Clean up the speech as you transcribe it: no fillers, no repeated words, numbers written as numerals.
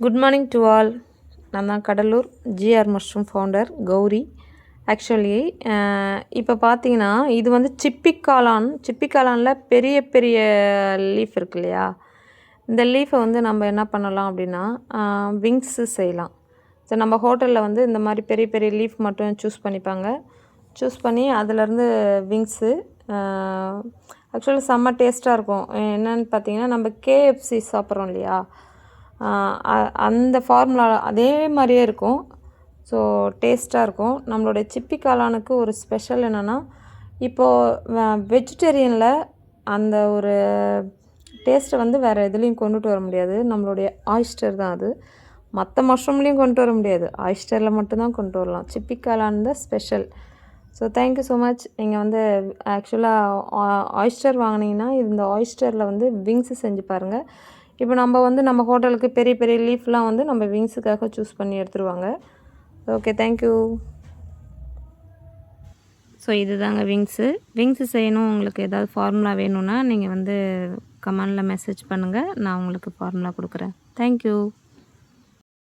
Good morning to all. நான் தான் Cuddalore GR mushroom founder Gowri. Actually இப்போ பார்த்தீங்கன்னா இது வந்து சிப்பிக்காளானில் பெரிய பெரிய லீஃப் இருக்கு இல்லையா, இந்த லீஃபை வந்து நம்ம என்ன பண்ணலாம் அப்படின்னா விங்ஸு செய்யலாம். ஸோ நம்ம ஹோட்டலில் வந்து இந்த மாதிரி பெரிய பெரிய லீஃப் மட்டும் சூஸ் பண்ணிப்பாங்க. சூஸ் பண்ணி அதிலேருந்து விங்ஸு ஆக்சுவலாக செம்ம டேஸ்ட்டாக இருக்கும். என்னென்னு பார்த்தீங்கன்னா நம்ம கேஎஃப்சி சாப்பிட்றோம் இல்லையா, அந்த ஃபார்முலா அதே மாதிரியே இருக்கும். ஸோ டேஸ்ட்டாக இருக்கும். நம்மளுடைய சிப்பி காளானுக்கு ஒரு ஸ்பெஷல் என்னென்னா, இப்போது வெஜிடேரியனில் அந்த ஒரு டேஸ்ட்டை வந்து வேறு எதுலேயும் கொண்டுட்டு வர முடியாது. நம்மளுடைய ஆயிஸ்டர் தான் அது. மற்ற மஷ்ரூம்லேயும் கொண்டு வர முடியாது, ஆயிஸ்டரில் மட்டும்தான் கொண்டு வரலாம். சிப்பி காளான் தான் special. So thank you so much. நீங்கள் வந்து ஆக்சுவலாக ஆயிஸ்டர் வாங்கினீங்கன்னா இந்த ஆயிஸ்டரில் வந்து விங்ஸு செஞ்சு பாருங்கள். இப்போ நம்ம வந்து நம்ம ஹோட்டலுக்கு பெரிய பெரிய லீஃப்லாம் வந்து நம்ம விங்ஸுக்காக சூஸ் பண்ணி எடுத்துருவாங்க. Okay, thank you. ஸோ இதுதாங்க விங்ஸு செய்யணும். உங்களுக்கு ஏதாவது ஃபார்முலா வேணும்னா நீங்கள் வந்து கமெண்டில் மெசேஜ் பண்ணுங்கள், நான் உங்களுக்கு ஃபார்முலா கொடுக்குறேன். தேங்க்யூ.